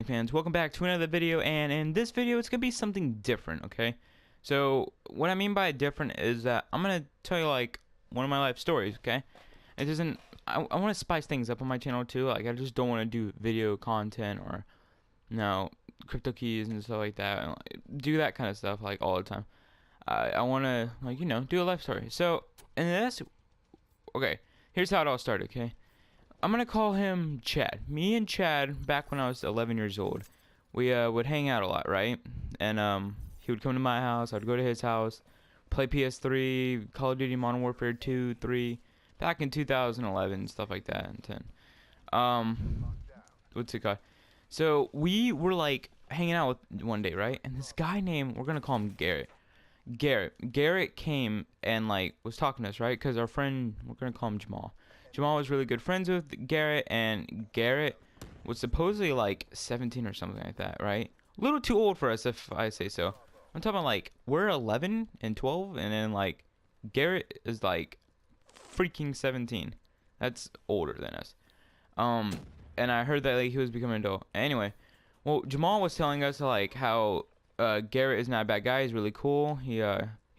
fans, welcome back to another video, and in this video it's gonna be something different, okay? So what I mean by different is that I'm gonna tell you like one of my life stories, okay? It isn't I want to spice things up on my channel too. Like I just don't want to do video content or crypto keys and stuff like that, and like, do that kind of stuff like all the time. I want to like do a life story. So and this, okay, here's how it all started, okay? I'm gonna call him Chad. Me and Chad, back when I was 11 years old, we would hang out a lot, right? And he would come to my house, I'd go to his house, play PS3, Call of Duty Modern Warfare 2, 3, back in 2011, stuff like that, and 10. What's it called? So we were like hanging out with one day, right? And this guy named, we're gonna call him Garrett. Garrett came and like was talking to us, right? Because our friend, we're gonna call him Jamal. Jamal was really good friends with Garrett, and Garrett was supposedly like 17 or something like that, right? A little too old for us, if I say so. I'm talking about like we're 11 and 12, and then like Garrett is like freaking 17. That's older than us. And I heard that like he was becoming an adult. Anyway, well, Jamal was telling us like how Garrett is not a bad guy. He's really cool. He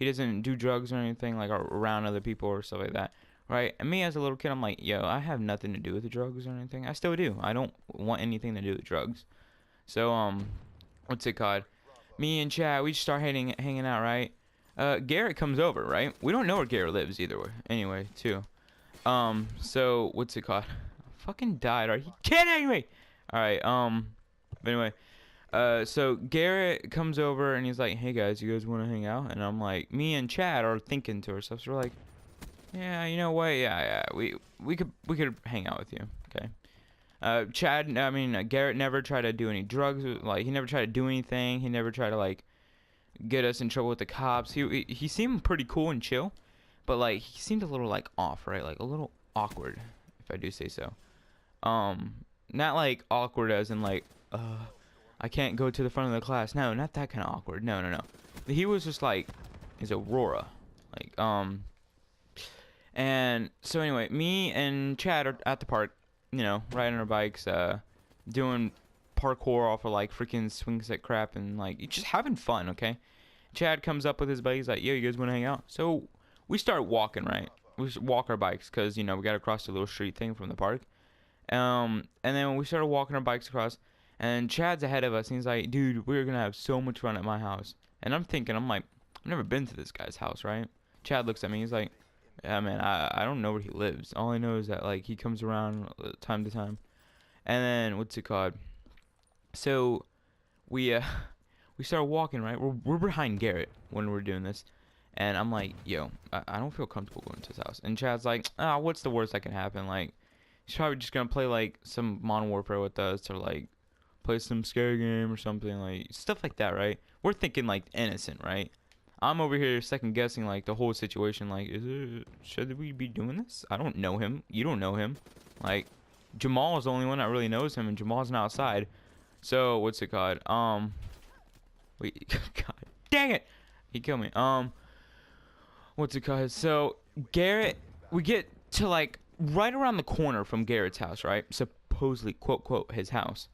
doesn't do drugs or anything like around other people or stuff like that. Right, and me as a little kid, I'm like, yo, I have nothing to do with the drugs or anything. I still do. I don't want anything to do with drugs. So, what's it called? Me and Chad, we just start hanging out, right? Garrett comes over, right? We don't know where Garrett lives either way. Anyway, too. So, what's it called? I fucking died. Are you kidding me? Alright, but anyway. So Garrett comes over and he's like, hey guys, you guys want to hang out? And I'm like, me and Chad are thinking to ourselves, we're like, yeah, you know what? Yeah, we could hang out with you, okay? Garrett never tried to do any drugs. Like he never tried to do anything. He never tried to like get us in trouble with the cops. He seemed pretty cool and chill, but like he seemed a little like off, right? Like a little awkward, if I do say so. Not like awkward as in like I can't go to the front of the class. No, not that kind of awkward. No. He was just like his aurora, like And so anyway, me and Chad are at the park, riding our bikes, doing parkour off of like freaking swing set crap and like just having fun, okay? Chad comes up with his buddies like, yo, you guys want to hang out? So we start walking, right? We walk our bikes because, we got to cross the little street thing from the park. And then we started walking our bikes across, and Chad's ahead of us, and he's like, dude, we're going to have so much fun at my house. And I'm like, I've never been to this guy's house, right? Chad looks at me, he's like, yeah, man, I don't know where he lives. All I know is that, like, he comes around time to time. And then, what's it called? So, we started walking, right? We're behind Garrett when we're doing this. And I'm like, yo, I don't feel comfortable going to his house. And Chad's like, what's the worst that can happen? Like, he's probably just gonna play, like, some Modern Warfare with us, or, like, play some scary game or something, like, stuff like that, right? We're thinking, like, innocent, right? I'm over here second guessing like the whole situation, like, should we be doing this? I don't know him. You don't know him. Like, Jamal is the only one that really knows him, and Jamal's not outside. So, what's it called? Wait, God dang it! He killed me. What's it called? So, Garrett, we get to like right around the corner from Garrett's house, right? Supposedly, quote, his house.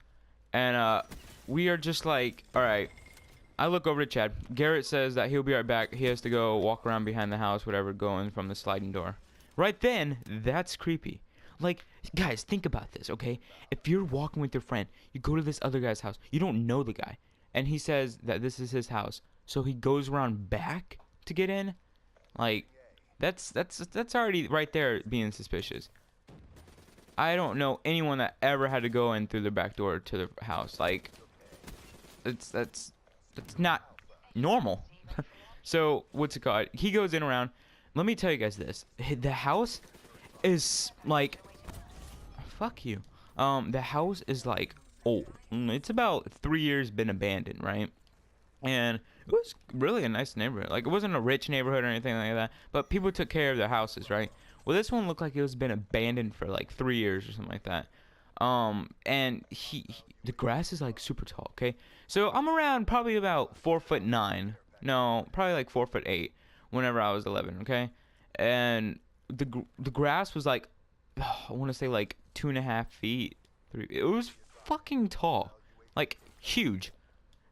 And, we are just like, alright. I look over to Chad. Garrett says that he'll be right back. He has to go walk around behind the house, whatever, going from the sliding door. Right then, that's creepy. Like, guys, think about this, okay? If you're walking with your friend, you go to this other guy's house, you don't know the guy, and he says that this is his house, so he goes around back to get in. Like, that's already right there being suspicious. I don't know anyone that ever had to go in through the back door to the house. Like, that's not normal. So, what's it called? He goes in around. Let me tell you guys this. The house is like, fuck you. The house is like old. It's about 3 years been abandoned, right? And it was really a nice neighborhood. Like, it wasn't a rich neighborhood or anything like that, but people took care of their houses, right? Well, this one looked like it was been abandoned for like 3 years or something like that. And the grass is like super tall, okay? So I'm around probably about 4'9". No, probably like 4'8" whenever I was 11, okay? And the grass was like, I want to say like 2.5 feet. 3. It was fucking tall. like huge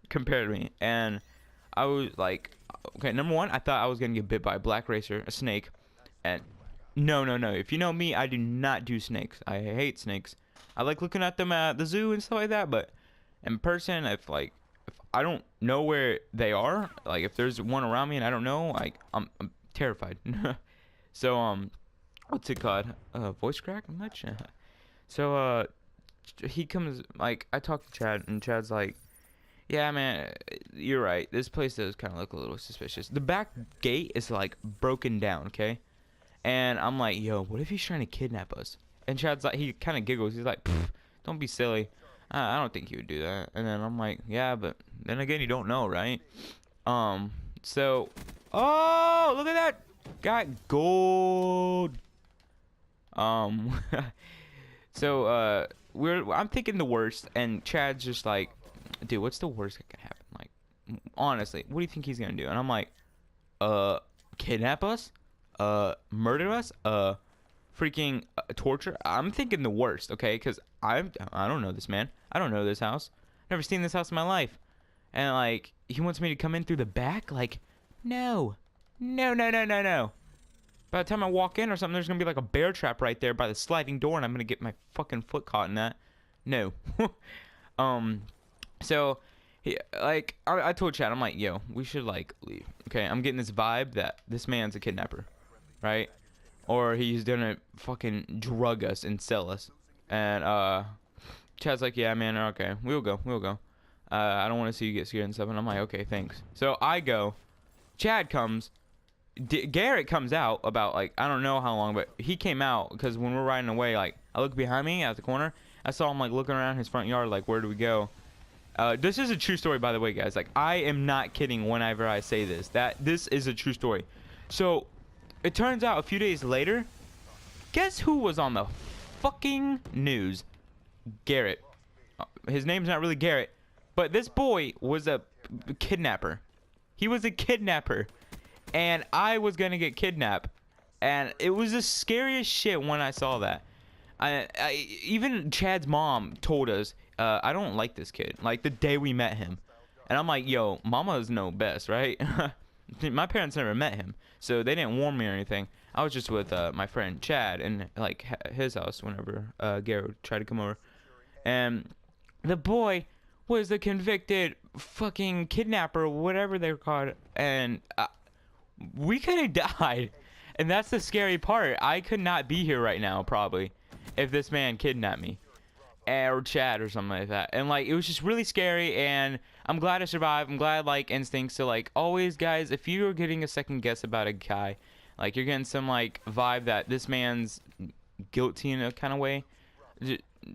compared to me. And I was like, okay, number one, I thought I was gonna get bit by a black racer, a snake, and no, no, no. If you know me, I do not do snakes. I hate snakes. I like looking at them at the zoo and stuff like that, but in person, if I don't know where they are, like if there's one around me and I don't know, like I'm terrified. So what's it called? Voice crack much? So he comes, like, I talk to Chad, and Chad's like, yeah, man, you're right. This place does kind of look a little suspicious. The back gate is like broken down, okay? And I'm like, yo, what if he's trying to kidnap us? And Chad's like, he kind of giggles. He's like, don't be silly. I don't think he would do that. And then I'm like, yeah, but then again, you don't know, right? So, oh, look at that. Got gold. So, I'm thinking the worst, and Chad's just like, dude, what's the worst that could happen? Like, honestly, what do you think he's gonna do? And I'm like, kidnap us? Murder us? Freaking torture? I'm thinking the worst, okay? Because I don't know this man. I don't know this house. Never seen this house in my life. And, like, he wants me to come in through the back? Like, no. No, no, no, no, no. By the time I walk in or something, there's gonna be like a bear trap right there by the sliding door, and I'm gonna get my fucking foot caught in that. No. So, I told Chad, I'm like, yo, we should, like, leave. Okay, I'm getting this vibe that this man's a kidnapper, right? Or he's gonna fucking drug us and sell us. And, Chad's like, yeah, man, okay, we'll go. I don't want to see you get scared and stuff. And I'm like, okay, thanks. So I go. Chad comes. Garrett comes out about, like, I don't know how long, but he came out because when we're riding away, like, I look behind me at the corner. I saw him, like, looking around his front yard, like, where do we go? This is a true story, by the way, guys. Like, I am not kidding whenever I say this. This is a true story. So, it turns out a few days later, guess who was on the fucking news? Garrett. His name's not really Garrett, but this boy was a kidnapper. He was a kidnapper, and I was gonna get kidnapped, and it was the scariest shit when I saw that. Even Chad's mom told us, I don't like this kid, like, the day we met him. And I'm like, yo, mamas know best, right? My parents never met him, so they didn't warn me or anything. I was just with my friend Chad in, like, his house whenever Garrett tried to come over. And the boy was the convicted fucking kidnapper, whatever they were called. And we could have died. And that's the scary part. I could not be here right now, probably, if this man kidnapped me. Or Chad or something like that. And, like, it was just really scary, and I'm glad I survived. I'm glad, like, instincts. So, like, always, guys, if you're getting a second guess about a guy, like, you're getting some, like, vibe that this man's guilty in a kind of way,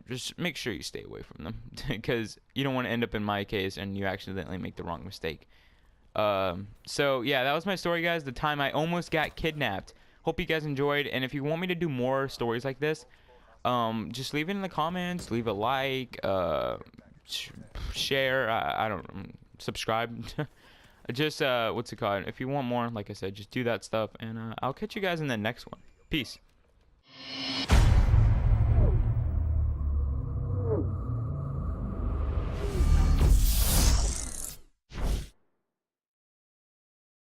just make sure you stay away from them. Because you don't want to end up in my case and you accidentally make the wrong mistake. So, yeah, that was my story, guys. The time I almost got kidnapped. Hope you guys enjoyed. And if you want me to do more stories like this, just leave it in the comments, leave a like, share, I don't, subscribe. Just, what's it called? If you want more, like I said, just do that stuff, and I'll catch you guys in the next one. Peace.